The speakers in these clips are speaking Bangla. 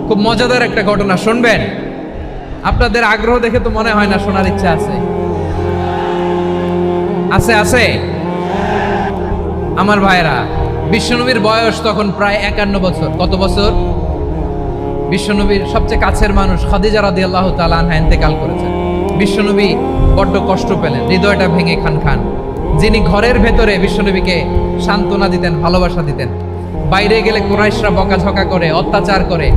খুব মজাদার একটা ঘটনা শুনবেন। আপনাদের আগ্রহ দেখে তো মনে হয় না শোনার ইচ্ছা আছে। আছে আছে আমার ভাইরা, বিশ্বনবীর বয়স তখন প্রায় 51 বছর। কত বছর? বিশ্বনবীর সবচেয়ে কাছের মানুষ খাদিজা রাদিয়াল্লাহু তাআলা আনহা ইন্তেকাল করেছেন। বিশ্বনবী বড্ড কষ্ট পেলেন, হৃদয়টা ভেঙে খান খান। যিনি ঘরের ভেতরে বিশ্বনবীকে সান্ত্বনা দিতেন, ভালোবাসা দিতেন, বাইরে গেলে কুরাইশরা বকাঝকা করে, অত্যাচার করে,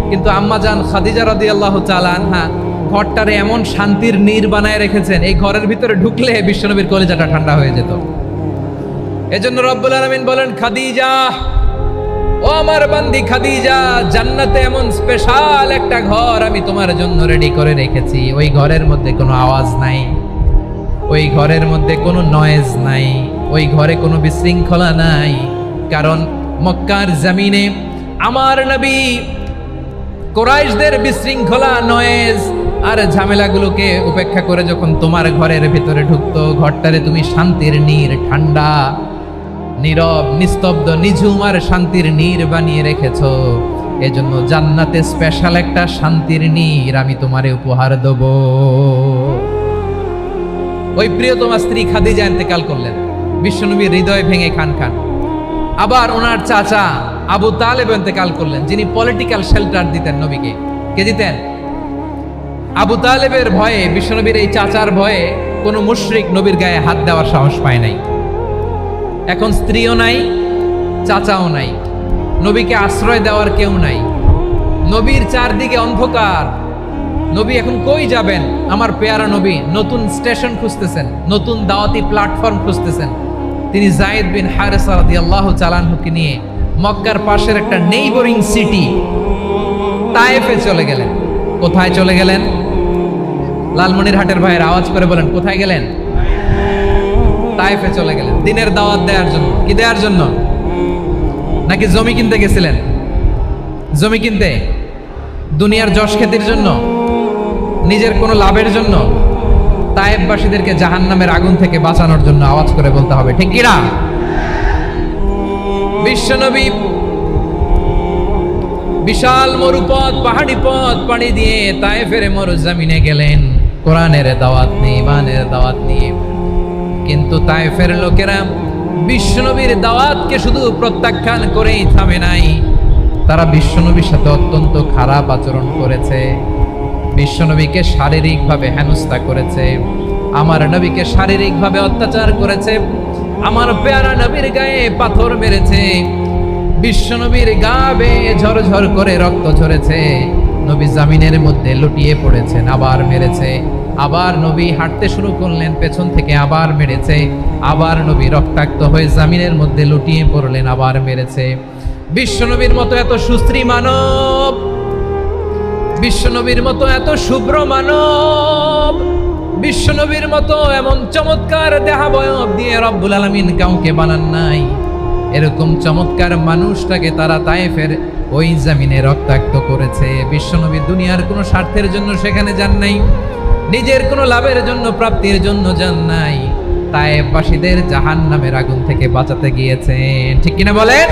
কিন্তু আম্মাজান খাদিজা রাদিয়াল্লাহু তাআলা আনহা ঘরটারে এমন শান্তির নীড় বানায় রেখেছেন, এই ঘরের ভিতরে ঢুকলে বিশ্বনবীর কলিজাটা ঠান্ডা হয়ে যেত। এজন্য রব্বুল আলামিন বলেন, খাদিজা, ও আমার বান্দি খাদিজা, জান্নাতে এমন স্পেশাল একটা ঘর আমি তোমার জন্য রেডি করে রেখেছি। ওই ঘরের মধ্যে কোনো আওয়াজ নাই, ওই ঘরের মধ্যে কোনো নয়েজ নাই, ওই ঘরে কোনো বিশৃঙ্খলা নাই। কারণ মক্কার জমিনে আমার নবী কুরাইশদের বিশৃঙ্খলা, নয়েজ আর ঝামেলাগুলোকে উপেক্ষা করে যখন তোমার ঘরের ভিতরে ঢুকতো, ঘরটারে তুমি শান্তির নীড়, ঠান্ডা, নীরব, নিস্তব্ধ, নিঝুম আর শান্তির নীড় বানিয়ে রেখেছ। এজন্য জান্নাতে স্পেশাল একটা শান্তির নীড় আমি তোমারে উপহার দেব। ওই প্রিয়তমা স্ত্রী খাদিজা ইন্তেকাল করলেন, বিশ্বনবীর হৃদয় ভেঙে খান খান। আবার ওনার চাচা আবু তালেব ইন্তেকাল করলেন, যিনি পলিটিক্যাল শেল্টার দিতেন নবীকে। কে দিতেন? আবু তালেবের ভয়ে, বিশ্বনবীর এই চাচার ভয়ে কোনো মুশরিক নবীর গায়ে হাত দেওয়ার সাহস পায় নাই। এখন স্ত্রীও নাই, চাচাও নাই, নবীকে আশ্রয় দেওয়ার কেউ নাই। নবীর চারদিকে অন্ধকার। নবী এখন কই যাবেন? আমার পেয়ারা নবী নতুন স্টেশন খুঁজতেছেন, নতুন দাওয়াতি প্ল্যাটফর্ম খুঁজতেছেন। তিনি যায়েদ বিন হারেসা রাদিয়াল্লাহু তাআলা আনহুকে নিয়ে মক্কার পাশের একটা নেইবরিং সিটি তায়েফে চলে গেলেন। কোথায় চলে গেলেন? লালমনিরহাটের ভাইয়ের আওয়াজ করে বলেন, কোথায় গেলেন? তায়েফে চলে গেলেন দিনের দাওয়াত দেওয়ার জন্য। কি দেওয়ার জন্য? নাকি জমি কিনতে গেছিলেন? জমি কিনতে? দুনিয়ার যশ খ্যাতির জন্য? নিজের কোনো লাভের জন্য? তায়েফবাসীদেরকে জাহান্নামের আগুন থেকে বাঁচানোর জন্য। আওয়াজ করে বলতে হবে, ঠিক কিনা? বিশ্বনবী বিশাল মরুপথ, পাহাড়ি পথ পাড়ি দিয়ে তায়েফের মরুজমিনে গেলেন কোরআনের দাওয়াত নিয়ে, ইমানের দাওয়াত নিয়ে। কিন্তু তায়েফের লোকেরা বিশ্বনবীর দাওয়াতকে শুধু প্রত্যাখ্যান করেই থামে নাই, তারা বিশ্বনবীর সাথে অত্যন্ত খারাপ আচরণ করেছে। বিশ্বনবীকে শারীরিকভাবে হেনস্থা করেছে, আমার নবীকে শারীরিকভাবে অত্যাচার করেছে, আমার পেয়ারা নবীর গায়ে পাথর মেরেছে, বিশ্বনবীর গা বেয়ে ঝরঝর করে রক্ত ঝরেছে, নবী জামিনের মধ্যে লুটিয়ে পড়েছেন, আবার মেরেছে, আবার নবী হাঁটতে শুরু করলেন, পেছন থেকে আবার মেরেছে, আবার নবী রক্তাক্ত হয়ে জামিনের মধ্যে লুটিয়ে পড়লেন, আবার মেরেছে। বিশ্বনবীর মতো এত সুশ্রী মানব, বিশ্বনবীর মতো এত শুভ্র মানব, বিশ্বনবীর মতো এমন চমৎকার দেহাবয়ব দিয়ে রব্বুল আলামিন কাউকে বানান নাই। এরকম চমৎকার মানুষটাকে তারা তায়েফের ওই জমিনে রক্তাক্ত করেছে। বিশ্বনবী দুনিয়ার কোনো স্বার্থের জন্য সেখানে যান নাই, নিজের কোনো লাভের জন্য, প্রাপ্তির জন্য যান নাই, তায়েফবাসীদের জাহান্নামের আগুন থেকে বাঁচাতে গিয়েছেন। ঠিক কিনা বলেন?